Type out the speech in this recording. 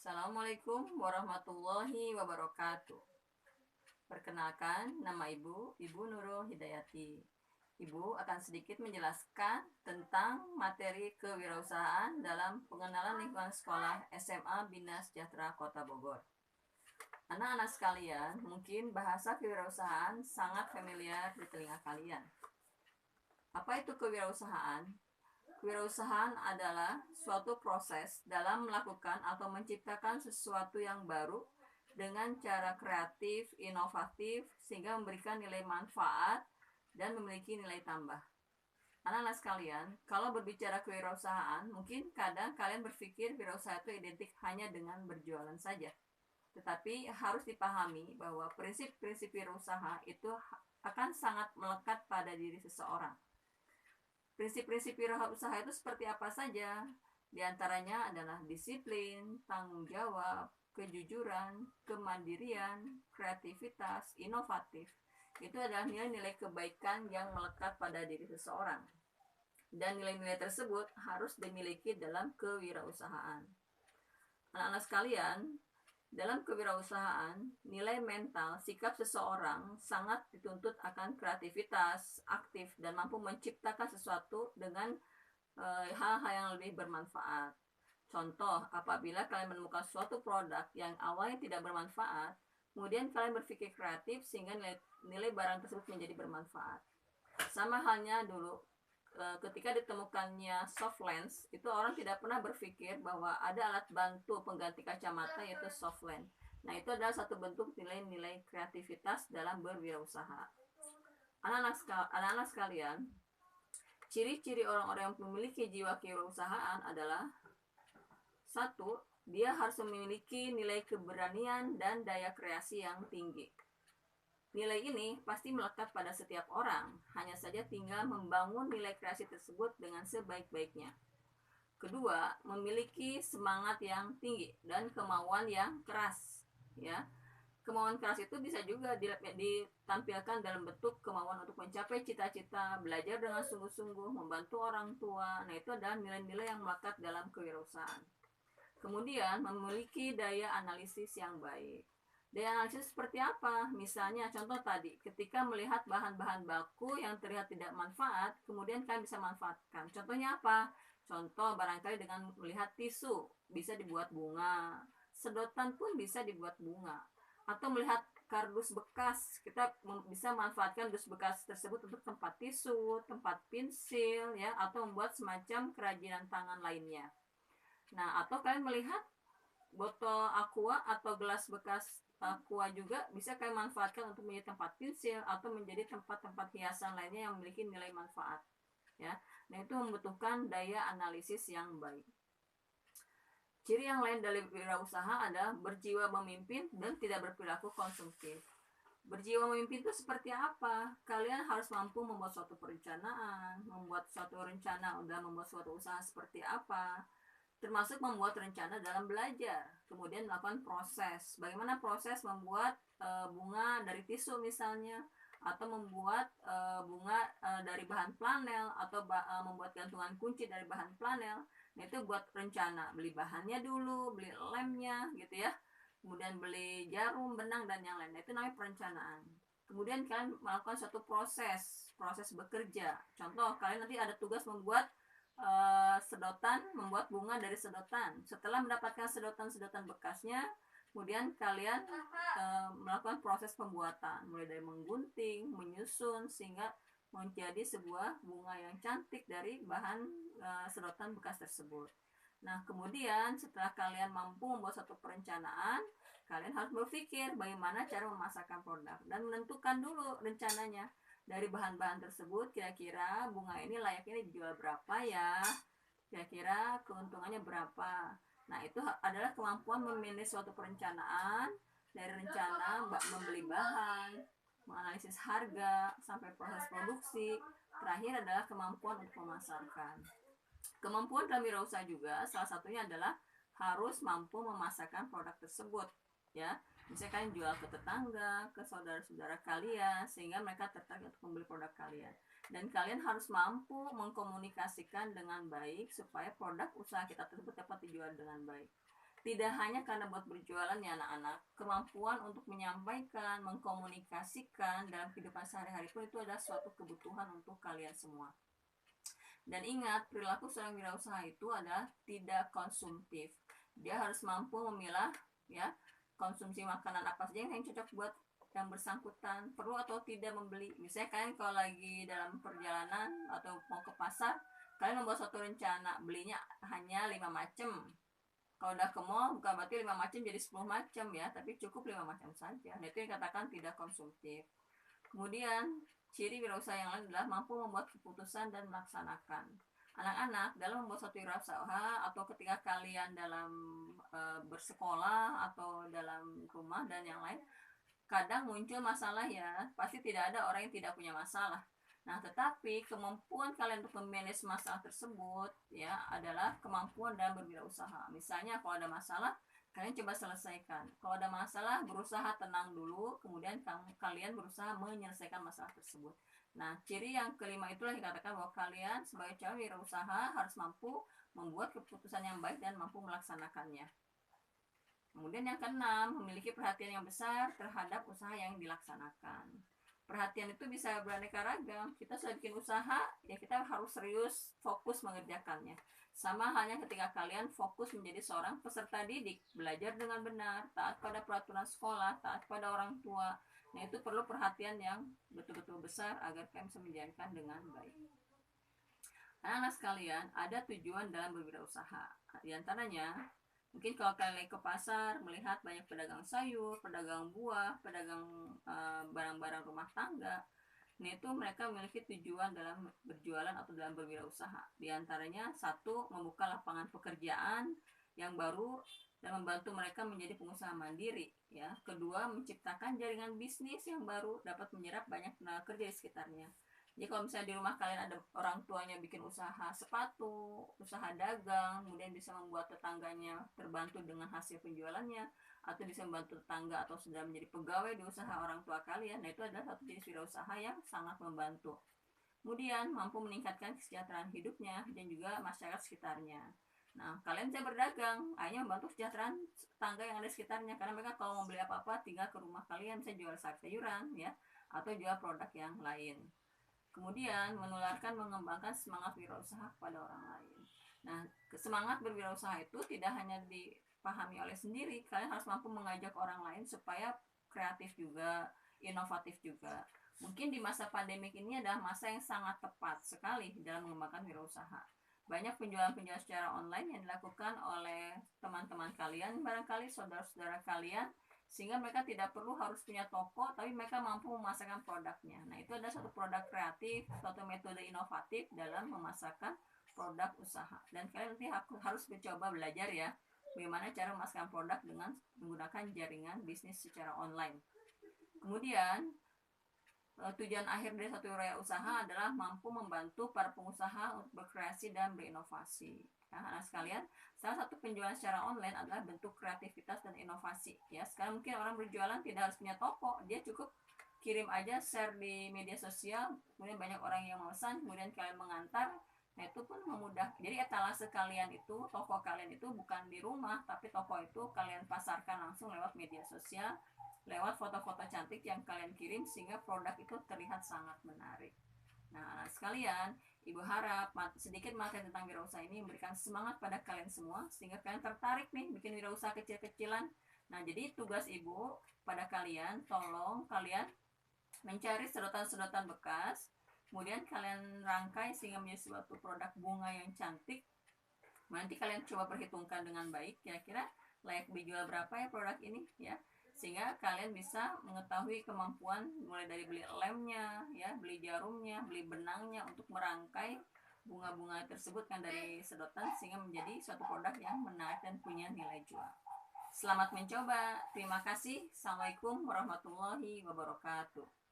Assalamualaikum warahmatullahi wabarakatuh. Perkenalkan, nama Ibu Nurul Hidayati. Ibu akan sedikit menjelaskan tentang materi kewirausahaan dalam pengenalan lingkungan sekolah SMA Bina Sejahtera Kota Bogor. Anak-anak sekalian, mungkin bahasa kewirausahaan sangat familiar di telinga kalian. Apa itu kewirausahaan? Kewirausahaan adalah suatu proses dalam melakukan atau menciptakan sesuatu yang baru dengan cara kreatif, inovatif, sehingga memberikan nilai manfaat dan memiliki nilai tambah. Anak-anak sekalian, kalau berbicara kewirausahaan, mungkin kadang kalian berpikir wirausaha itu identik hanya dengan berjualan saja. Tetapi harus dipahami bahwa prinsip-prinsip wirausaha itu akan sangat melekat pada diri seseorang. Prinsip-prinsip wirausaha itu seperti apa saja? Di antaranya adalah disiplin, tanggung jawab, kejujuran, kemandirian, kreativitas, inovatif. Itu adalah nilai-nilai kebaikan yang melekat pada diri seseorang. Dan nilai-nilai tersebut harus dimiliki dalam kewirausahaan. Anak-anak sekalian, dalam kewirausahaan, nilai mental, sikap seseorang sangat dituntut akan kreativitas, aktif, dan mampu menciptakan sesuatu dengan hal-hal yang lebih bermanfaat. Contoh, apabila kalian menemukan suatu produk yang awalnya tidak bermanfaat, kemudian kalian berpikir kreatif sehingga nilai barang tersebut menjadi bermanfaat. Sama halnya dulu, ketika ditemukannya soft lens, itu orang tidak pernah berpikir bahwa ada alat bantu pengganti kacamata yaitu soft lens. Nah, itu adalah satu bentuk nilai-nilai kreativitas dalam berwirausaha. Anak-anak sekalian, ciri-ciri orang-orang yang memiliki jiwa kewirausahaan adalah: 1. Dia harus memiliki nilai keberanian dan daya kreasi yang tinggi. Nilai ini pasti melekat pada setiap orang, hanya saja tinggal membangun nilai kreasi tersebut dengan sebaik-baiknya. Kedua, memiliki semangat yang tinggi dan kemauan yang keras. Ya, kemauan keras itu bisa juga ditampilkan dalam bentuk kemauan untuk mencapai cita-cita, belajar dengan sungguh-sungguh, membantu orang tua. Nah, itu adalah nilai-nilai yang melekat dalam kewirausahaan. Kemudian, memiliki daya analisis yang baik. Daya analisis seperti apa? Misalnya contoh tadi, ketika melihat bahan-bahan baku yang terlihat tidak manfaat, kemudian kalian bisa manfaatkan. Contohnya apa? Contoh barangkali dengan melihat tisu, bisa dibuat bunga. Sedotan pun bisa dibuat bunga. Atau melihat kardus bekas, kita bisa manfaatkan kardus bekas tersebut untuk tempat tisu, tempat pensil, ya, atau membuat semacam kerajinan tangan lainnya. Nah, atau kalian melihat botol aqua atau gelas bekas aqua juga bisa kalian manfaatkan untuk menjadi tempat pensil atau menjadi tempat-tempat hiasan lainnya yang memiliki nilai manfaat. Ya, nah itu membutuhkan daya analisis yang baik. Ciri yang lain dari wirausaha adalah berjiwa memimpin dan tidak berperilaku konsumtif. Berjiwa memimpin itu seperti apa? Kalian harus mampu membuat suatu perencanaan, membuat suatu rencana dalam membuat suatu usaha seperti apa, termasuk membuat rencana dalam belajar, kemudian melakukan proses. Bagaimana proses membuat bunga dari tisu misalnya, atau membuat bunga dari bahan flanel, atau membuat gantungan kunci dari bahan flanel. Nah, itu buat rencana, beli bahannya dulu, beli lemnya gitu ya, kemudian beli jarum, benang, dan yang lain. Nah, itu namanya perencanaan. Kemudian kalian melakukan suatu proses bekerja. Contoh, kalian nanti ada tugas membuat sedotan, membuat bunga dari sedotan. Setelah mendapatkan sedotan bekasnya, kemudian kalian melakukan proses pembuatan, mulai dari menggunting, menyusun, sehingga menjadi sebuah bunga yang cantik dari bahan sedotan bekas tersebut. Nah, kemudian setelah kalian mampu membuat satu perencanaan, kalian harus berpikir bagaimana cara memasarkan produk dan menentukan dulu rencananya. Dari bahan-bahan tersebut, kira-kira bunga ini layaknya dijual berapa ya, kira-kira keuntungannya berapa. Nah, itu adalah kemampuan memanage suatu perencanaan, dari rencana membeli bahan, menganalisis harga, sampai proses produksi. Terakhir adalah kemampuan untuk memasarkan. Kemampuan dalam wirausaha juga salah satunya adalah harus mampu memasarkan produk tersebut, ya. Misalnya kalian jual ke tetangga, ke saudara-saudara kalian, sehingga mereka tertarik untuk membeli produk kalian. Dan kalian harus mampu mengkomunikasikan dengan baik supaya produk usaha kita tersebut dapat dijual dengan baik. Tidak hanya karena buat berjualan ya anak-anak, kemampuan untuk menyampaikan, mengkomunikasikan dalam kehidupan sehari-hari pun itu adalah suatu kebutuhan untuk kalian semua. Dan ingat, perilaku seorang wirausaha itu adalah tidak konsumtif. Dia harus mampu memilah ya konsumsi makanan apa saja yang cocok buat yang bersangkutan, perlu atau tidak membeli. Misalnya kalian kalau lagi dalam perjalanan atau mau ke pasar, kalian membuat suatu rencana belinya hanya 5 macam. Kalau udah ke mall bukan berarti 5 macam jadi 10 macam ya, tapi cukup 5 macam saja. Nah, itu yang dikatakan tidak konsumtif. Kemudian ciri wirausaha yang lain adalah mampu membuat keputusan dan melaksanakan. Anak-anak, dalam membuat suatu wirausaha atau ketika kalian dalam bersekolah atau dalam rumah dan yang lain, kadang muncul masalah ya, pasti tidak ada orang yang tidak punya masalah. Nah, tetapi kemampuan kalian untuk memanage masalah tersebut ya adalah kemampuan dalam berwirausaha. Misalnya kalau ada masalah, kalian coba selesaikan. Kalau ada masalah, berusaha tenang dulu, kemudian kalian berusaha menyelesaikan masalah tersebut. Nah, ciri yang kelima itulah dikatakan bahwa kalian sebagai calon wirausaha harus mampu membuat keputusan yang baik dan mampu melaksanakannya. Kemudian yang keenam, memiliki perhatian yang besar terhadap usaha yang dilaksanakan. Perhatian itu bisa beraneka ragam. Kita sudah bikin usaha, ya kita harus serius, fokus mengerjakannya. Sama halnya ketika kalian fokus menjadi seorang peserta didik, belajar dengan benar, taat pada peraturan sekolah, taat pada orang tua. Nah, itu perlu perhatian yang betul-betul besar agar kalian bisa menjalankan dengan baik. Anak-anak sekalian, ada tujuan dalam berwirausaha. Di antaranya, mungkin kalau kalian lagi ke pasar melihat banyak pedagang sayur, pedagang buah, pedagang barang-barang rumah tangga. Nah, itu mereka memiliki tujuan dalam berjualan atau dalam berwirausaha. Di antaranya, satu, membuka lapangan pekerjaan yang baru dan membantu mereka menjadi pengusaha mandiri. Ya, kedua, menciptakan jaringan bisnis yang baru dapat menyerap banyak tenaga kerja di sekitarnya. Jadi kalau misalnya di rumah kalian ada orang tuanya bikin usaha sepatu, usaha dagang, kemudian bisa membuat tetangganya terbantu dengan hasil penjualannya, atau bisa membantu tetangga atau sudah menjadi pegawai di usaha orang tua kalian, nah itu adalah satu jenis wirausaha yang sangat membantu. Kemudian mampu meningkatkan kesejahteraan hidupnya dan juga masyarakat sekitarnya. Nah, kalian bisa berdagang, akhirnya membantu kesejahteraan tetangga yang ada di sekitarnya, karena mereka kalau mau beli apa-apa tinggal ke rumah kalian, bisa jual sayuran ya, atau jual produk yang lain. Kemudian menularkan mengembangkan semangat wirausaha kepada orang lain. Nah, semangat berwirausaha itu tidak hanya dipahami oleh sendiri, kalian harus mampu mengajak orang lain supaya kreatif juga, inovatif juga. Mungkin di masa pandemik ini adalah masa yang sangat tepat sekali dalam mengembangkan wirausaha. Banyak penjualan-penjualan secara online yang dilakukan oleh teman-teman kalian, barangkali saudara-saudara kalian, sehingga mereka tidak perlu harus punya toko, tapi mereka mampu memasarkan produknya. Nah, itu adalah suatu produk kreatif, suatu metode inovatif dalam memasarkan produk usaha. Dan kalian nanti harus mencoba belajar ya, bagaimana cara memasarkan produk dengan menggunakan jaringan bisnis secara online. Kemudian tujuan akhir dari satu wirausaha adalah mampu membantu para pengusaha untuk berkreasi dan berinovasi. Nah, anak sekalian, salah satu penjualan secara online adalah bentuk kreativitas dan inovasi. Ya, sekarang mungkin orang berjualan tidak harus punya toko, dia cukup kirim aja, share di media sosial, kemudian banyak orang yang memesan, kemudian kalian mengantar. Nah, itu pun memudah. Jadi etalase kalian itu, toko kalian itu bukan di rumah, tapi toko itu kalian pasarkan langsung lewat media sosial, lewat foto-foto cantik yang kalian kirim, sehingga produk itu terlihat sangat menarik. Nah, sekalian, Ibu harap sedikit materi tentang wirausaha ini memberikan semangat pada kalian semua, sehingga kalian tertarik nih bikin wirausaha kecil-kecilan. Nah, jadi tugas Ibu pada kalian, tolong kalian mencari sedotan-sedotan bekas, kemudian kalian rangkai sehingga menjadi suatu produk bunga yang cantik. Nanti kalian coba perhitungkan dengan baik, kira-kira layak dijual berapa ya produk ini ya, sehingga kalian bisa mengetahui kemampuan mulai dari beli lemnya ya, beli jarumnya, beli benangnya untuk merangkai bunga-bunga tersebut kan dari sedotan, sehingga menjadi suatu produk yang menarik dan punya nilai jual. Selamat mencoba. Terima kasih. Assalamualaikum warahmatullahi wabarakatuh.